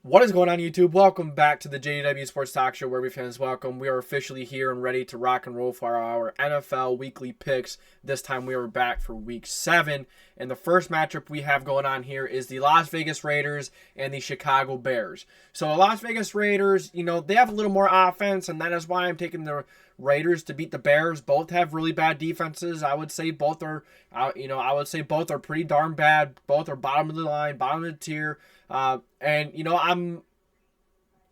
What is going on, YouTube? Welcome back to the JDW Sports Talk Show, where we fans welcome. We are officially here and ready to rock and roll for our NFL weekly picks. This time we are back for Week 7. And the first matchup we have going on here is the Las Vegas Raiders and the Chicago Bears. So the Las Vegas Raiders, they have a little more offense, and that is why I'm taking the Raiders to beat the Bears. Both have really bad defenses. I would say both are, both are pretty darn bad. Both are bottom of the line, bottom of the tier. I'm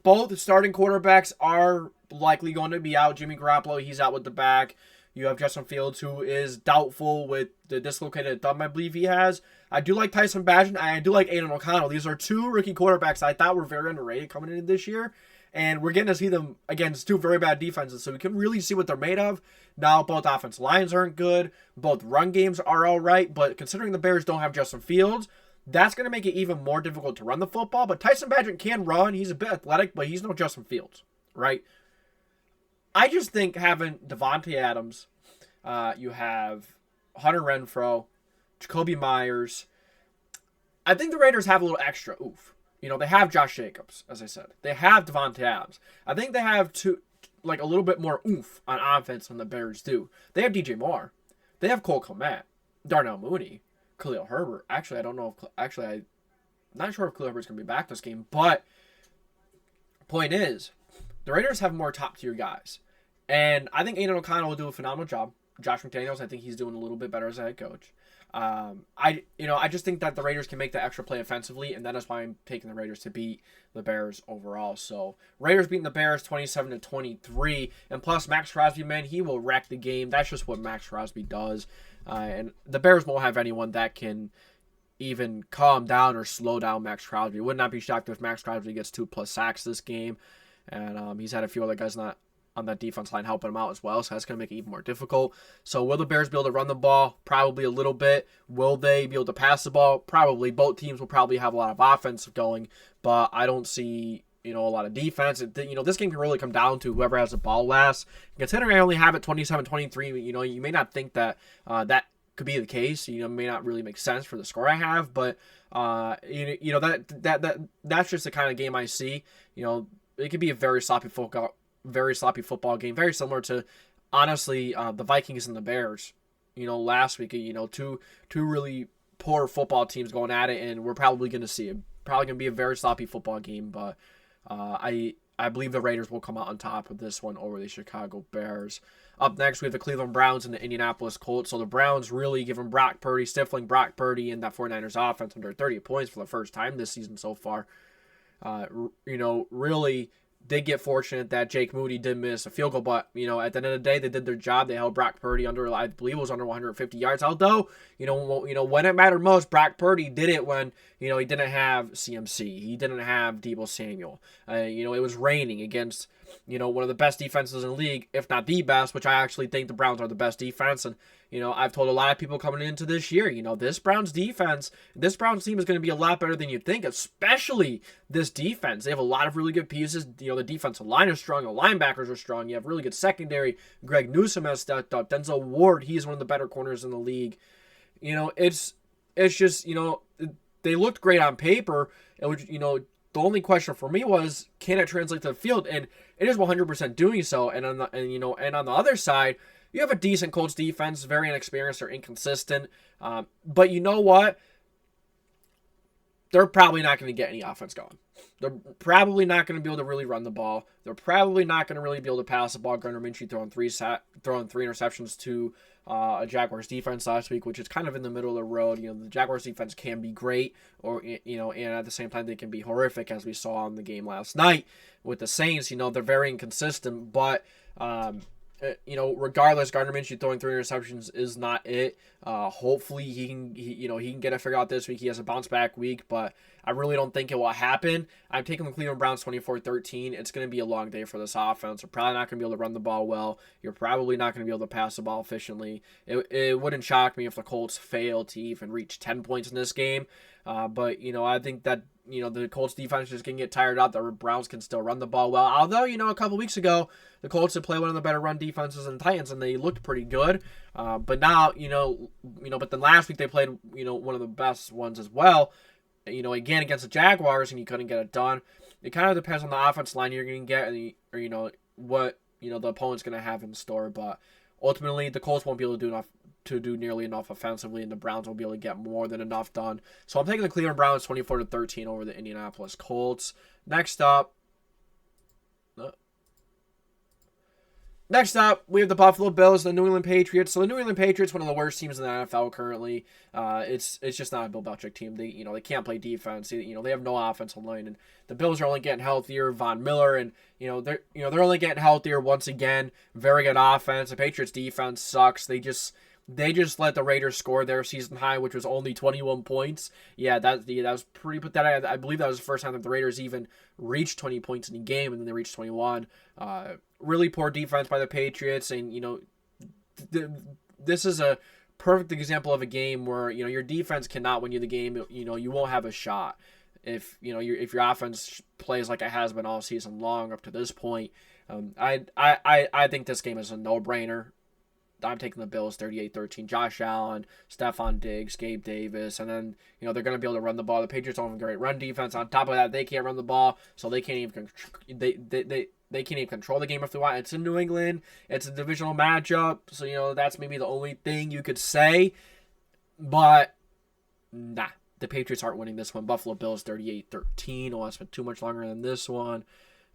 both starting quarterbacks are likely going to be out. Jimmy Garoppolo, he's out with the back. You have Justin Fields, who is doubtful with the dislocated thumb, I believe he has. I do like Tyson Bagent, and I do like Aiden O'Connell. These are two rookie quarterbacks I thought were very underrated coming into this year. And we're getting to see them against two very bad defenses, so we can really see what they're made of. Now, both offensive lines aren't good. Both run games are all right. But considering the Bears don't have Justin Fields, that's going to make it even more difficult to run the football. But Tyson Bagent can run. He's a bit athletic, but he's no Justin Fields, right? I just think having Devontae Adams, you have Hunter Renfrow, Jacoby Myers. I think the Raiders have a little extra oof. They have Josh Jacobs, as I said. They have Devontae Adams. I think they have a little bit more oof on offense than the Bears do. They have DJ Moore. They have Cole Kmet, Darnell Mooney, Khalil Herbert. Actually, I don't know if... I'm not sure if Khalil Herbert's going to be back this game. But point is, the Raiders have more top-tier guys. And I think Aiden O'Connell will do a phenomenal job. Josh McDaniels, I think he's doing a little bit better as a head coach. I just think that the Raiders can make the extra play offensively, and that is why I'm taking the Raiders to beat the Bears overall. So Raiders beating the Bears 27-23, and plus Max Crosby, man, he will wreck the game. That's just what Max Crosby does. And the Bears won't have anyone that can even calm down or slow down Max Crosby. Would not be shocked if Max Crosby gets 2+ sacks this game, and he's had a few other guys not on that defense line helping him out as well, so that's going to make it even more difficult. So will the Bears be able to run the ball? Probably a little bit. Will they be able to pass the ball? Probably. Both teams will probably have a lot of offense going, but I don't see a lot of defense. This game can really come down to whoever has the ball last. Considering I only have it 27-23, you may not think that that could be the case. It may not really make sense for the score I have, but that's just the kind of game I see. It could be a very sloppy football game, very similar to, honestly, the Vikings and the Bears. Last week, two really poor football teams going at it, and we're probably going to see it. Probably going to be a very sloppy football game, but I believe the Raiders will come out on top of this one over the Chicago Bears. Up next, we have the Cleveland Browns and the Indianapolis Colts. So the Browns really giving stifling Brock Purdy and that 49ers offense under 30 points for the first time this season so far. Really did get fortunate that Jake Moody did miss a field goal, but, at the end of the day, they did their job. They held Brock Purdy under, I believe it was under 150 yards. Although, when it mattered most, Brock Purdy did it when, he didn't have CMC. He didn't have Deebo Samuel. It was raining against, one of the best defenses in the league, if not the best, which I actually think the Browns are the best defense. And, I've told a lot of people coming into this year, this Browns team is going to be a lot better than you think, especially this defense. They have a lot of really good pieces. The defensive line is strong. The linebackers are strong. You have really good secondary. Greg Newsome has stepped up. Denzel Ward, he's one of the better corners in the league. It's just, they looked great on paper. It was, the only question for me was, can it translate to the field? And it is 100% doing so. And on the other side, you have a decent Colts defense, very inexperienced or inconsistent. But you know what? They're probably not going to get any offense going. They're probably not going to be able to really run the ball. They're probably not going to really be able to pass the ball. Gardner Minshew throwing three interceptions to a Jaguars defense last week, which is kind of in the middle of the road. The Jaguars defense can be great, and at the same time they can be horrific, as we saw in the game last night with the Saints. They're very inconsistent, but regardless, Gardner Minshew throwing 3 interceptions is not it. Hopefully he can get it figured out this week. He has a bounce back week, but I really don't think it will happen. I'm taking the Cleveland Browns 24-13. It's going to be a long day for this offense. You're probably not going to be able to run the ball well. You're probably not going to be able to pass the ball efficiently. It wouldn't shock me if the Colts fail to even reach 10 points in this game. But I think that the Colts defense is going to get tired out. The Browns can still run the ball well. Although, a couple weeks ago, the Colts did play one of the better run defenses in the Titans, and they looked pretty good. But now, but then last week they played, one of the best ones as well. again against the Jaguars, and you couldn't get it done. It kind of depends on the offensive line you're going to get, or what the opponent's going to have in store. But ultimately, the Colts won't be able to do nearly enough offensively, and the Browns will be able to get more than enough done. So I'm taking the Cleveland Browns 24-13 over the Indianapolis Colts. Next up, we have the Buffalo Bills, the New England Patriots. So the New England Patriots, one of the worst teams in the NFL currently. It's just not a Bill Belichick team. They can't play defense. They have no offensive line, and the Bills are only getting healthier. Von Miller, and they're only getting healthier once again. Very good offense. The Patriots defense sucks. They just let the Raiders score their season high, which was only 21 points. Yeah, that was pretty pathetic. I believe that was the first time that the Raiders even reached 20 points in a game, and then they reached 21. Really poor defense by the Patriots, and this is a perfect example of a game where your defense cannot win you the game. You won't have a shot if your offense plays like it has been all season long up to this point. I think this game is a no-brainer. I'm taking the Bills 38-13. Josh Allen, Stephon Diggs, Gabe Davis, and then they're going to be able to run the ball. The Patriots don't have a great run defense. On top of that, they can't run the ball, so they can't even they can't even control the game if they want. It's in New England. It's a divisional matchup, so that's maybe the only thing you could say. But nah, the Patriots aren't winning this one. Buffalo Bills 38-13. Oh, I spent too much longer than this one.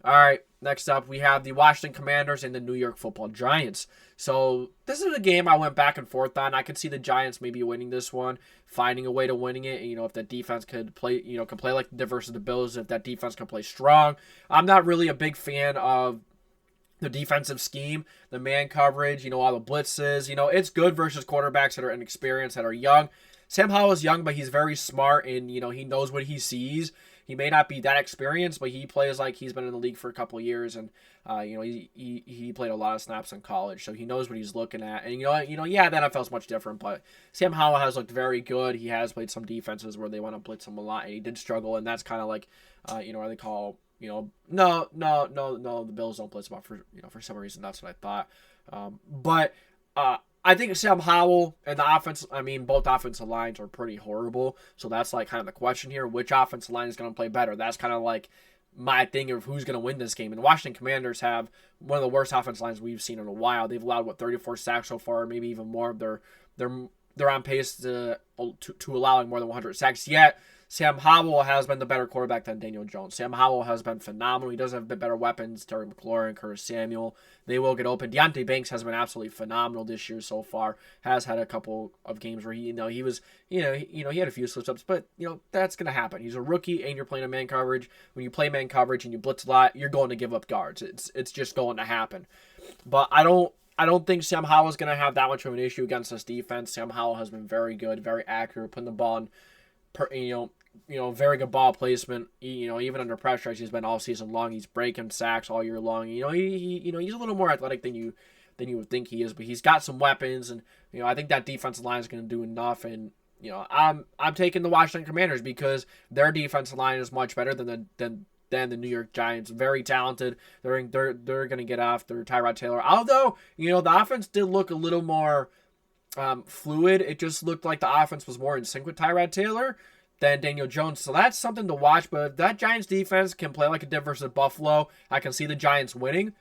All right, next up, we have the Washington Commanders and the New York Football Giants. So this is a game I went back and forth on. I could see the Giants maybe winning this one, finding a way to winning it. If that defense could play, could play like the versus the Bills, if that defense can play strong. I'm not really a big fan of the defensive scheme, the man coverage, all the blitzes. It's good versus quarterbacks that are inexperienced, that are young. Sam Howell is young, but he's very smart, and he knows what he sees. He may not be that experienced, but he plays like he's been in the league for a couple of years, and he played a lot of snaps in college, so he knows what he's looking at. And the NFL is much different, but Sam Howell has looked very good. He has played some defenses where they want to blitz him a lot, and he did struggle, and that's kind of like what they call no, the Bills don't blitz him up for some reason. That's what I thought, I think Sam Howell and the offense, both offensive lines are pretty horrible. So that's like kind of the question here. Which offensive line is going to play better? That's kind of like my thing of who's going to win this game. And the Washington Commanders have one of the worst offensive lines we've seen in a while. They've allowed, 34 sacks so far, maybe even more. They're on pace to allowing more than 100 sacks. Yet Sam Howell has been the better quarterback than Daniel Jones. Sam Howell has been phenomenal. He does have a bit better weapons. Terry McLaurin, Curtis Samuel, they will get open. Deontay Banks has been absolutely phenomenal this year so far. Has had a couple of games where he had a few slips-ups, but that's gonna happen. He's a rookie, and you're playing a man coverage. When you play man coverage and you blitz a lot, you're going to give up yards. It's just going to happen. But I don't think Sam Howell is going to have that much of an issue against this defense. Sam Howell has been very good, very accurate, putting the ball in, very good ball placement. Even under pressure, as he's been all season long, he's breaking sacks all year long. He's a little more athletic than you would think he is, but he's got some weapons, and I think that defensive line is going to do enough. And I'm taking the Washington Commanders because their defensive line is much better than the New York Giants. Very talented. They're going to get after Tyrod Taylor. Although the offense did look a little more fluid. It just looked like the offense was more in sync with Tyrod Taylor than Daniel Jones. So that's something to watch. But if that Giants defense can play like it did versus Buffalo, I can see the Giants winning.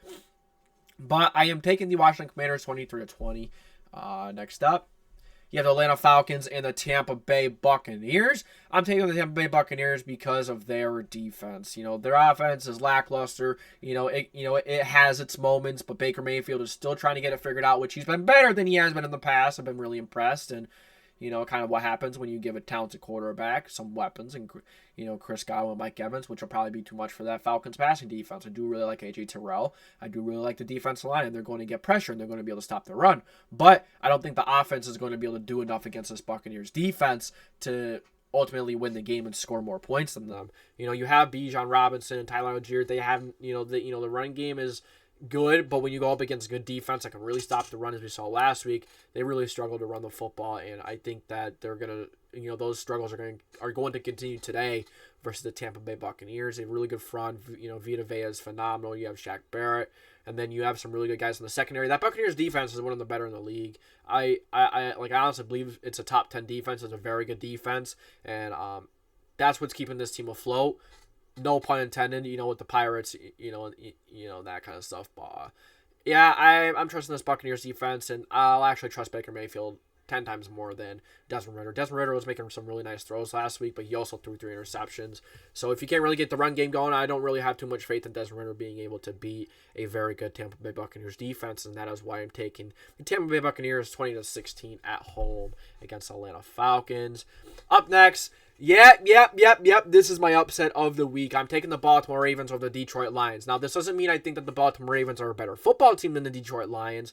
But I am taking the Washington Commanders 23-20. Next up, you have the Atlanta Falcons and the Tampa Bay Buccaneers. I'm taking the Tampa Bay Buccaneers because of their defense. Their offense is lackluster. It has its moments, but Baker Mayfield is still trying to get it figured out, which he's been better than he has been in the past. I've been really impressed, and kind of what happens when you give a talented quarterback some weapons, and Chris Godwin, Mike Evans, which will probably be too much for that Falcons passing defense. I do really like AJ Terrell. I do really like the defensive line, and they're going to get pressure, and they're going to be able to stop the run. But I don't think the offense is going to be able to do enough against this Buccaneers defense to ultimately win the game and score more points than them. You have Bijan Robinson and Tyler Algier. They have, the running game is good, but when you go up against a good defense that can really stop the run, as we saw last week, they really struggle to run the football, and I think that they're gonna, those struggles are going to continue today versus the Tampa Bay Buccaneers. They have a really good front. Vita Vea is phenomenal. You have Shaq Barrett, and then you have some really good guys in the secondary. That Buccaneers defense is one of the better in the league. I honestly believe it's a top 10 defense. It's a very good defense, and That's what's keeping this team afloat. No pun intended, with the Pirates, that kind of stuff. But yeah, I'm trusting this Buccaneers defense, and I'll actually trust Baker Mayfield 10 times more than Desmond Ridder. Desmond Ridder was making some really nice throws last week, but he also threw 3 interceptions. So if you can't really get the run game going, I don't really have too much faith in Desmond Ridder being able to beat a very good Tampa Bay Buccaneers defense, and that is why I'm taking the Tampa Bay Buccaneers 20-16 at home against Atlanta Falcons. Up next, Yep. This is my upset of the week. I'm taking the Baltimore Ravens over the Detroit Lions. Now, this doesn't mean I think that the Baltimore Ravens are a better football team than the Detroit Lions.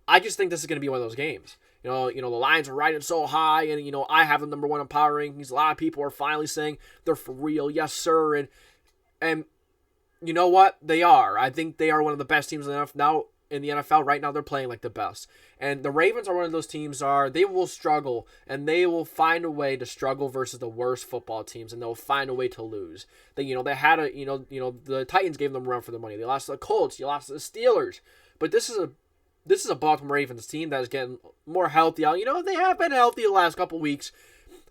I just think this is going to be one of those games. The Lions are riding so high, and, I have them number 1 in power rankings. A lot of people are finally saying they're for real. Yes, sir. And you know what? They are. I think they are one of the best teams in the NFL. Right now, they're playing like the best. And the Ravens are one of those teams they will struggle, and they will find a way to struggle versus the worst football teams, and they'll find a way to lose. They had the Titans gave them a run for their money. They lost to the Colts. You lost to the Steelers. But this is a Baltimore Ravens team that is getting more healthy. They have been healthy the last couple weeks.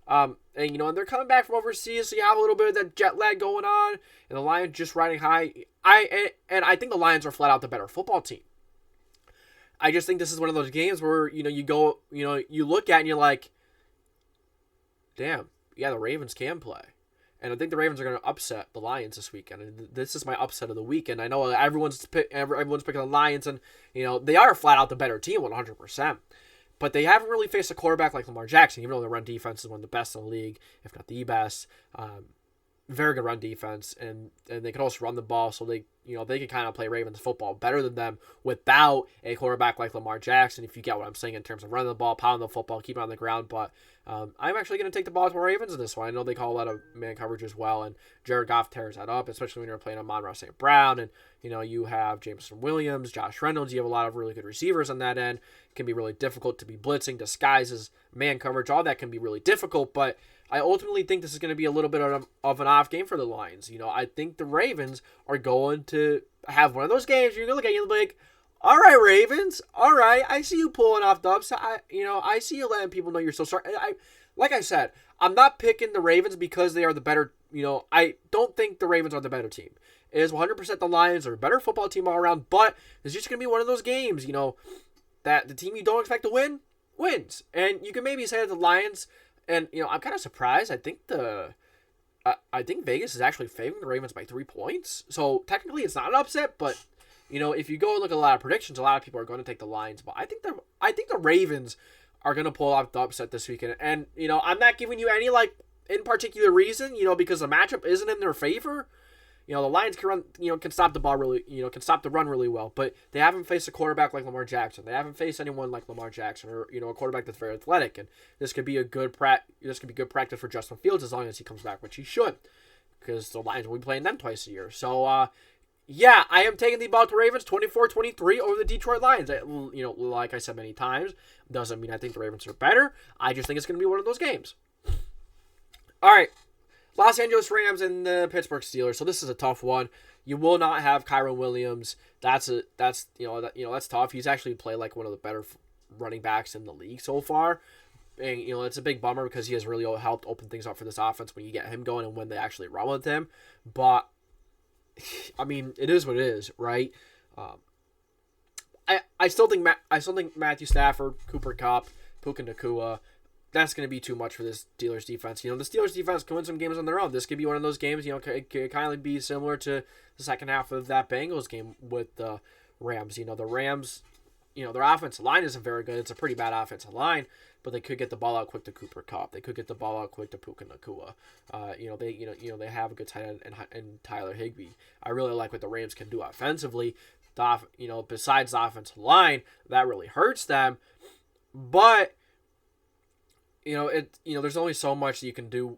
And they're coming back from overseas, so you have a little bit of that jet lag going on, and the Lions just riding high. I think the Lions are flat out the better football team. I just think this is one of those games where, you look at it and you're like, damn, yeah, the Ravens can play. And I think the Ravens are going to upset the Lions this weekend. And this is my upset of the weekend. I know everyone's picking the Lions, and, they are flat out the better team 100%. But they haven't really faced a quarterback like Lamar Jackson, even though their run defense is one of the best in the league, if not the best. Very good run defense, and they can also run the ball, so they can kind of play Ravens football better than them without a quarterback like Lamar Jackson, if you get what I'm saying in terms of running the ball, pounding the football, keeping it on the ground. But I'm actually going to take the Baltimore Ravens in this one. I know they call a lot of man coverage as well, and Jared Goff tears that up, especially when you're playing Amon-Ra St. Brown, and you have Jameson Williams, Josh Reynolds. You have a lot of really good receivers on that end. It can be really difficult to be blitzing, disguises, man coverage. All that can be really difficult, but I ultimately think this is going to be a little bit of an off game for the Lions. I think the Ravens are going to have one of those games you're going to look at you and be like, all right, Ravens, all right, I see you pulling off the upset. I see you letting people know you're so sorry. Like I said, I'm not picking the Ravens because they are the better, I don't think the Ravens are the better team. It is 100% the Lions are a better football team all around, but it's just going to be one of those games, that the team you don't expect to win, wins. And you can maybe say that the Lions... And, I'm kind of surprised. I think Vegas is actually favoring the Ravens by 3 points. So, technically, it's not an upset. But, if you go and look at a lot of predictions, a lot of people are going to take the Lions. But I think the Ravens are going to pull off the upset this weekend. And, I'm not giving you any, in particular reason, because the matchup isn't in their favor. The Lions can run, can stop the ball really, can stop the run really well, but they haven't faced a quarterback like Lamar Jackson. They haven't faced anyone like Lamar Jackson, or a quarterback that's very athletic. And this could be good practice for Justin Fields as long as he comes back, which he should, because the Lions will be playing them twice a year. So, yeah, I am taking the Baltimore Ravens 24-23 over the Detroit Lions. Like I said many times, doesn't mean I think the Ravens are better. I just think it's going to be one of those games. All right. Los Angeles Rams and the Pittsburgh Steelers. So this is a tough one. You will not have Kyron Williams. That's tough. He's actually played like one of the better running backs in the league so far. And it's a big bummer because he has really helped open things up for this offense when you get him going and when they actually run with him. But I mean, it is what it is, right? I still think Matthew Stafford, Cooper Kupp, Puka Nacua, that's going to be too much for this Steelers defense. The Steelers defense can win some games on their own. This could be one of those games, it could kind of be similar to the second half of that Bengals game with the Rams. The Rams, their offensive line isn't very good. It's a pretty bad offensive line, but they could get the ball out quick to Cooper Kupp. They could get the ball out quick to Puka Nacua. They have a good tight end in Tyler Higbee. I really like what the Rams can do offensively. Besides the offensive line, that really hurts them. But there's only so much that you can do.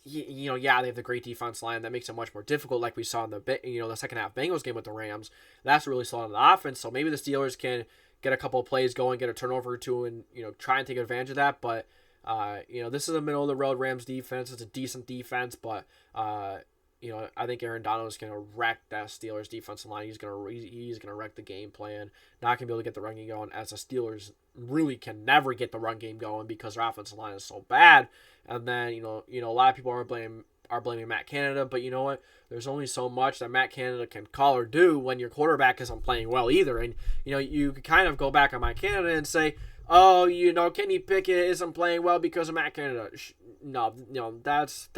They have the great defense line that makes it much more difficult, like we saw in the second half Bengals game with the Rams. That's really slow on the offense. So maybe the Steelers can get a couple of plays going, get a turnover or two, and try and take advantage of that. But this is a middle of the road Rams defense. It's a decent defense, but I think Aaron Donald is going to wreck that Steelers defensive line. He's going to wreck the game plan. Not going to be able to get the run game going, as the Steelers really can never get the run game going because their offensive line is so bad. And then, a lot of people are blaming Matt Canada, but you know what? There's only so much that Matt Canada can call or do when your quarterback isn't playing well either. And, you could kind of go back on Matt Canada and say, oh, Kenny Pickett isn't playing well because of Matt Canada. No, that's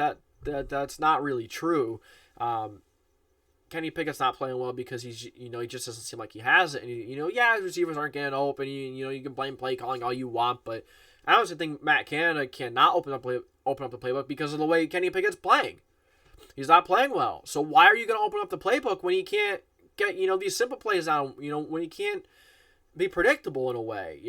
not really true. Kenny Pickett's not playing well because he just doesn't seem like he has it. And, his receivers aren't getting open. You can blame play calling all you want, but I honestly think Matt Canada cannot open up the playbook because of the way Kenny Pickett's playing. He's not playing well. So why are you going to open up the playbook when he can't get, these simple plays down, when he can't be predictable in a way?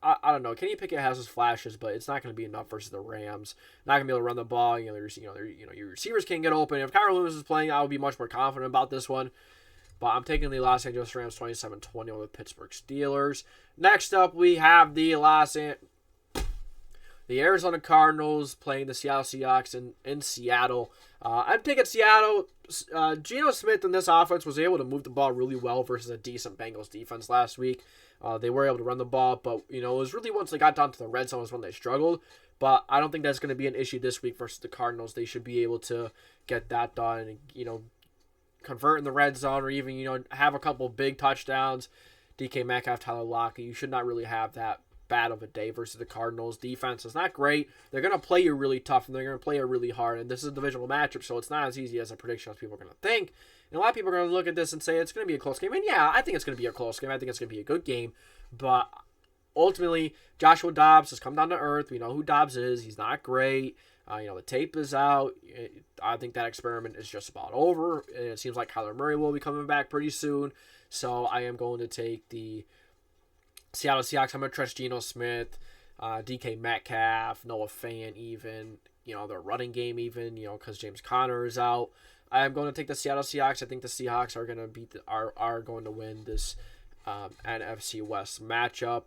I don't know. Kenny Pickett has his flashes, but it's not going to be enough versus the Rams. Not going to be able to run the ball. Your receivers can't get open. If Kyler Lewis is playing, I would be much more confident about this one. But I'm taking the Los Angeles Rams 27-20 over the Pittsburgh Steelers. Next up, we have the Arizona Cardinals playing the Seattle Seahawks in Seattle. I'm taking Seattle. Geno Smith in this offense was able to move the ball really well versus a decent Bengals defense last week. They were able to run the ball, but it was really once they got down to the red zone was when they struggled. But I don't think that's going to be an issue this week versus the Cardinals. They should be able to get that done and convert in the red zone, or even have a couple big touchdowns. DK Metcalf, Tyler Lockett. You should not really have that bad of a day versus the Cardinals. Defense is not great. They're going to play you really tough, and they're going to play you really hard. And this is a divisional matchup, so it's not as easy as a prediction as people are going to think. And a lot of people are going to look at this and say it's going to be a close game. And yeah, I think it's going to be a close game. I think it's going to be a good game. But ultimately, Joshua Dobbs has come down to earth. We know who Dobbs is. He's not great. The tape is out. I think that experiment is just about over. And it seems like Kyler Murray will be coming back pretty soon. So I am going to take the Seattle Seahawks. I'm going to trust Geno Smith, DK Metcalf, Noah Fant even, their running game even, because James Conner is out. I am going to take the Seattle Seahawks. I think the Seahawks are going to are going to win this NFC West matchup.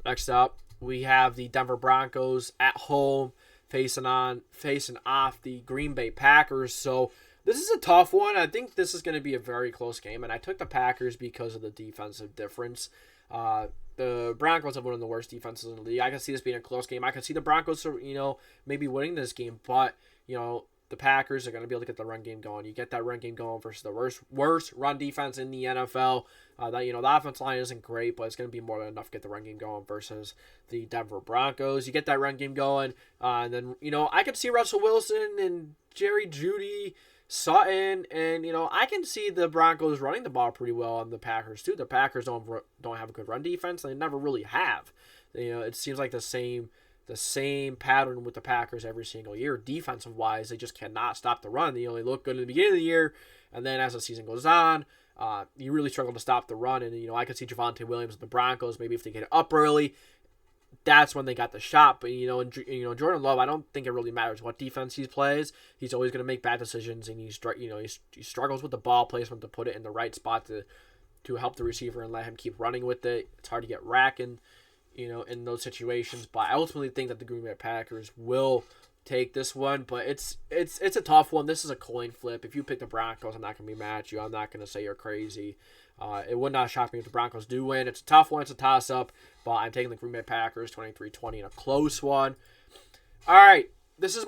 Next up, we have the Denver Broncos at home facing off the Green Bay Packers. So this is a tough one. I think this is going to be a very close game, and I took the Packers because of the defensive difference. The Broncos have one of the worst defenses in the league. I can see this being a close game. I can see the Broncos, maybe winning this game, but the Packers are going to be able to get the run game going. You get that run game going versus the worst run defense in the NFL. The offensive line isn't great, but it's going to be more than enough to get the run game going versus the Denver Broncos. You get that run game going, and then I can see Russell Wilson and Jerry Jeudy, Sutton, and I can see the Broncos running the ball pretty well on the Packers too. The Packers don't have a good run defense. They never really have. It seems like the same pattern with the Packers every single year. Defensive wise, they just cannot stop the run. They only look good in the beginning of the year, and then as the season goes on, you really struggle to stop the run. And I could see Javonte Williams and the Broncos, maybe if they get it up early, that's when they got the shot. But Jordan Love, I don't think it really matters what defense he plays. He's always going to make bad decisions, and he struggles with the ball placement to put it in the right spot to help the receiver and let him keep running with it. It's hard to get racking, in those situations. But I ultimately think that the Green Bay Packers will take this one. But it's a tough one. This is a coin flip. If you pick the Broncos, I'm not going to be mad at you. I'm not going to say you're crazy. It would not shock me if the Broncos do win. It's a tough one. It's a toss-up. But I'm taking the Green Bay Packers 23-20 in a close one. All right. This is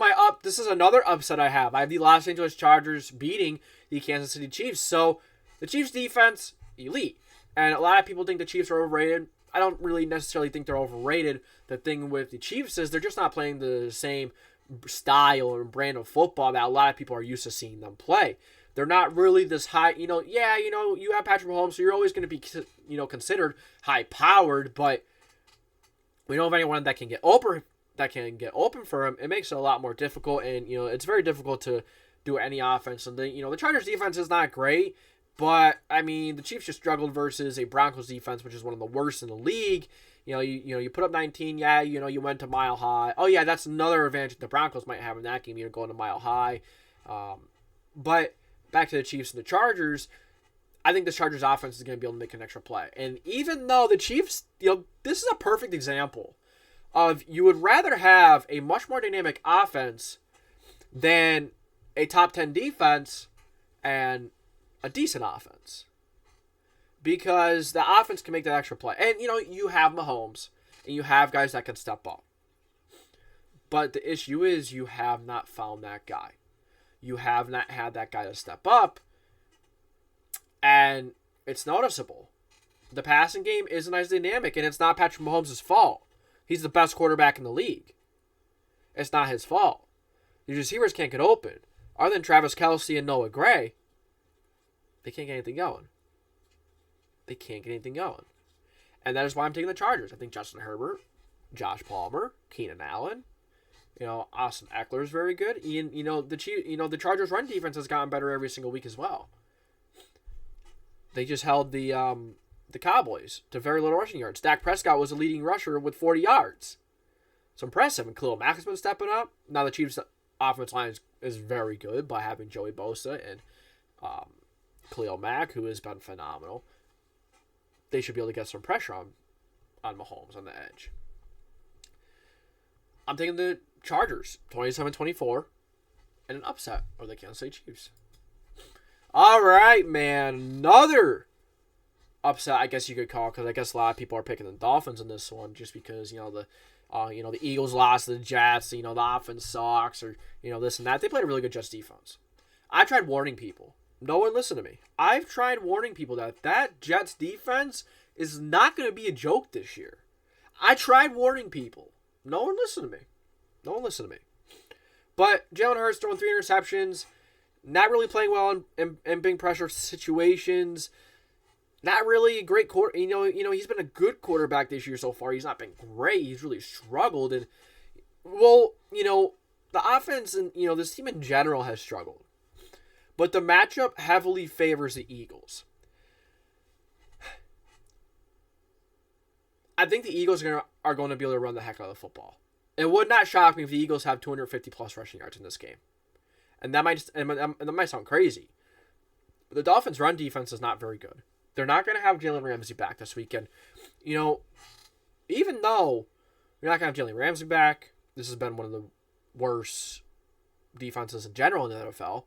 another upset I have. I have the Los Angeles Chargers beating the Kansas City Chiefs. So the Chiefs defense, elite. And a lot of people think the Chiefs are overrated. I don't really necessarily think they're overrated. The thing with the Chiefs is they're just not playing the same style and brand of football that a lot of people are used to seeing them play. They're not really this high, you have Patrick Mahomes, so you're always going to be, considered high-powered, but we know of anyone that can get open for him. It makes it a lot more difficult, and, it's very difficult to do any offense. And the Chargers defense is not great, but, the Chiefs just struggled versus a Broncos defense, which is one of the worst in the league. You put up 19, you went to Mile High. Oh, yeah, that's another advantage the Broncos might have in that game, going to Mile High. But back to the Chiefs and the Chargers, I think the Chargers offense is going to be able to make an extra play. And even though the Chiefs, this is a perfect example of you would rather have a much more dynamic offense than a top 10 defense and a decent offense. Because the offense can make that extra play. And, you have Mahomes, and you have guys that can step up. But the issue is you have not found that guy. You have not had that guy to step up. And it's noticeable. The passing game isn't as dynamic, and it's not Patrick Mahomes' fault. He's the best quarterback in the league. It's not his fault. The receivers can't get open. Other than Travis Kelce and Noah Gray, they can't get anything going. They can't get anything going. And that is why I'm taking the Chargers. I think Justin Herbert, Josh Palmer, Keenan Allen, Austin Eckler is very good. The Chargers' run defense has gotten better every single week as well. They just held the Cowboys to very little rushing yards. Dak Prescott was the leading rusher with 40 yards. It's impressive. And Khalil Mack has been stepping up. Now the Chiefs' offensive line is very good by having Joey Bosa and Khalil Mack, who has been phenomenal. They should be able to get some pressure on Mahomes on the edge. I'm taking the Chargers, 27-24, and an upset of the Kansas City Chiefs. All right, man. Another upset, I guess you could call, because I guess a lot of people are picking the Dolphins in this one, just because the Eagles lost to the Jets. The offense sucks, or this and that. They played a really good Jets defense. I tried warning people. No one listened to me. I've tried warning people that Jets defense is not going to be a joke this year. I tried warning people. No one listened to me. But Jalen Hurts throwing 3 interceptions, not really playing well in big pressure situations. Not really a great quarter. He's been a good quarterback this year so far. He's not been great. He's really struggled. And, the offense and, this team in general has struggled. But the matchup heavily favors the Eagles. I think the Eagles are going to be able to run the heck out of the football. It would not shock me if the Eagles have 250-plus rushing yards in this game. And that might sound crazy. But the Dolphins' run defense is not very good. They're not going to have Jalen Ramsey back this weekend. Even though you're not going to have Jalen Ramsey back, this has been one of the worst defenses in general in the NFL.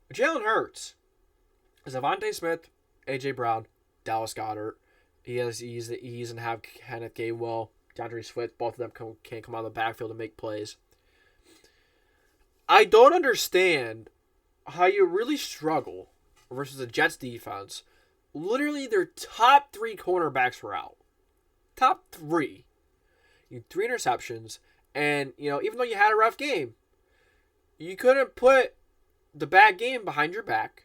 But Jalen Hurts is Devontae Smith, A.J. Brown, Dallas Goedert. He's and have Kenneth Gainwell, DeAndre Swift. Both of them can come out of the backfield and make plays. I don't understand how you really struggle versus the Jets defense. Literally, their top 3 cornerbacks were out. Top 3. You had 3 interceptions. And, even though you had a rough game, you couldn't put the bad game behind your back.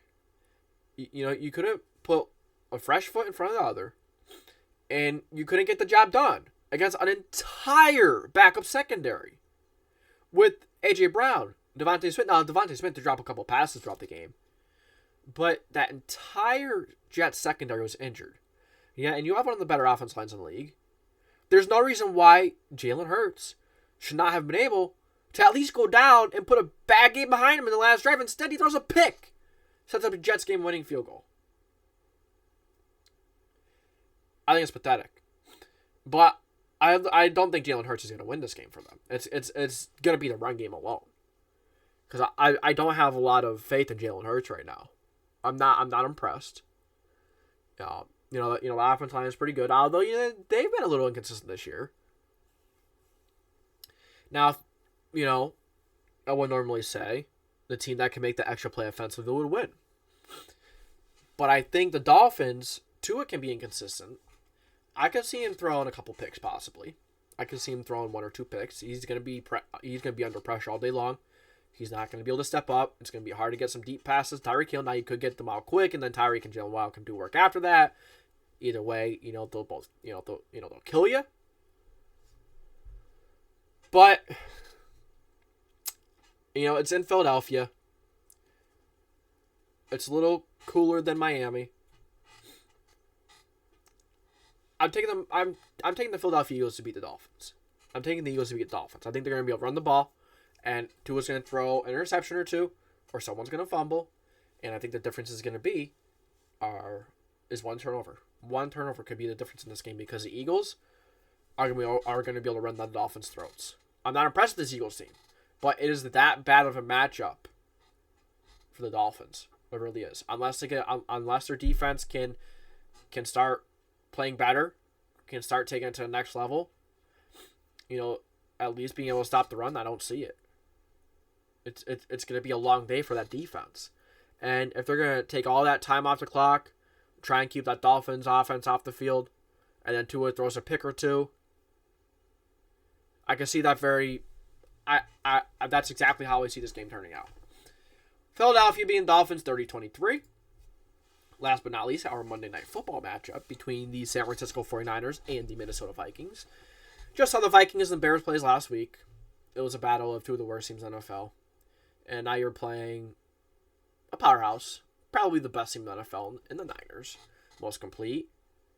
You couldn't put a fresh foot in front of the other. And you couldn't get the job done against an entire backup secondary with A.J. Brown, Devontae Smith. Now, Devontae Smith to drop a couple passes throughout the game. But that entire Jets secondary was injured. Yeah, and you have one of the better offense lines in the league. There's no reason why Jalen Hurts should not have been able to at least go down and put a bad game behind him in the last drive. Instead, he throws a pick. Sets up a Jets game-winning field goal. I think it's pathetic. But I don't think Jalen Hurts is going to win this game for them. It's going to be the run game alone. Because I don't have a lot of faith in Jalen Hurts right now. I'm not impressed. The offensive line is pretty good. Although they've been a little inconsistent this year. Now, I would normally say the team that can make the extra play offensively would win. But I think the Dolphins, Tua can be inconsistent. I could see him throwing a couple picks possibly. I could see him throwing 1 or 2 picks. He's gonna be under pressure all day long. He's not gonna be able to step up. It's gonna be hard to get some deep passes. Tyreek Hill, now you could get them out quick, and then Tyreek and Jalen Waddle can do work after that. Either way, they'll both they'll kill you. But it's in Philadelphia. It's a little cooler than Miami. I'm taking the Philadelphia Eagles to beat the Dolphins. I'm taking the Eagles to beat the Dolphins. I think they're going to be able to run the ball, and Tua's going to throw an interception or 2, or someone's going to fumble, and I think the difference is going to be is 1 turnover. 1 turnover could be the difference in this game because the Eagles are going to be able to run down the Dolphins' throats. I'm not impressed with this Eagles team. But it is that bad of a matchup for the Dolphins. It really is. Unless their defense can start playing better, can start taking it to the next level, at least being able to stop the run, I don't see it. It's going to be a long day for that defense. And if they're going to take all that time off the clock, try and keep that Dolphins offense off the field, and then Tua throws a pick or two, I can see that that's exactly how I see this game turning out. Philadelphia beating Dolphins 30-23. Last but not least, our Monday Night Football matchup between the San Francisco 49ers and the Minnesota Vikings. Just how the Vikings and Bears plays last week. It was a battle of two of the worst teams in the NFL. And now you're playing a powerhouse, probably the best team in the NFL, in the Niners. Most complete.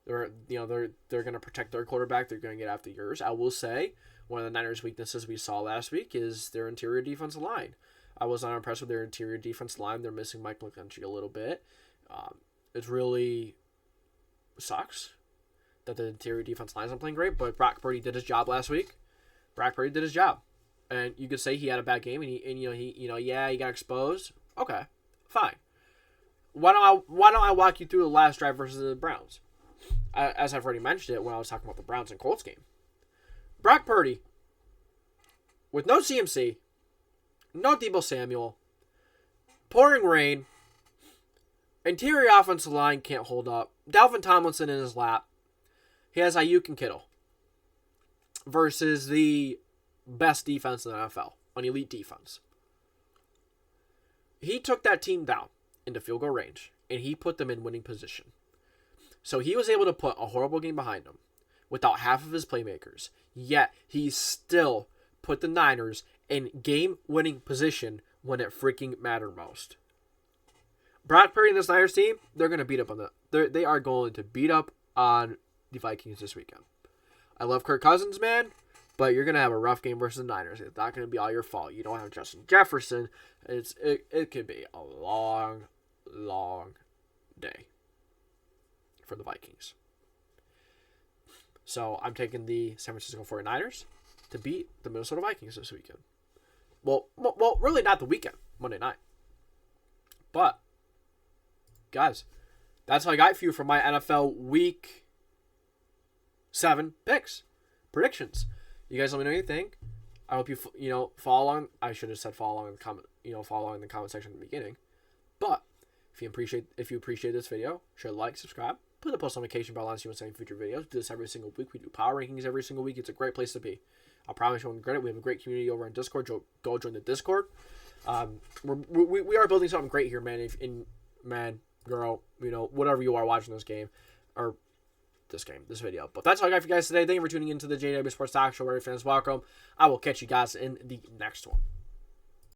They're going to protect their quarterback. They're going to get after yours. I will say, one of the Niners' weaknesses we saw last week is their interior defensive line. I was not impressed with their interior defensive line. They're missing Mike McGlinchey a little bit. It really sucks that the interior defense line isn't playing great, but Brock Purdy did his job last week. Brock Purdy did his job. And you could say he had a bad game, and he got exposed. Okay, fine. Why don't I walk you through the last drive versus the Browns? As I've already mentioned it when I was talking about the Browns and Colts game. Brock Purdy, with no CMC, no Deebo Samuel, pouring rain, interior offensive line can't hold up, Dalvin Tomlinson in his lap, he has Ayuk and Kittle versus the best defense in the NFL, an elite defense. He took that team down into field goal range, and he put them in winning position. So he was able to put a horrible game behind him without half of his playmakers, yet he still put the Niners in game-winning position when it freaking mattered most. Brock Purdy and this Niners team, they're going to beat up on they are going to beat up on the Vikings this weekend. I love Kirk Cousins, man, but you're going to have a rough game versus the Niners. It's not going to be all your fault. You don't have Justin Jefferson. It could be a long, long day for the Vikings. So I'm taking the San Francisco 49ers to beat the Minnesota Vikings this weekend. Well, really not the weekend, Monday night. But, guys, that's all I got for you for my NFL Week 7 picks, predictions. You guys let me know what you think. I hope you follow along. I should have said follow along in the comment. Follow along in the comment section at the beginning. But if you appreciate this video, share, like, subscribe, put the post notification bell on so you won't see any future videos. We do this every single week. We do power rankings every single week. It's a great place to be. I promise you won't regret it. We have a great community over on Discord. Go join the Discord. We are building something great here, man. Man, girl, whatever you are watching this video. But that's all I got for you guys today. Thank you for tuning into the JDW Sports Talk Show, where your fans welcome. I will catch you guys in the next one.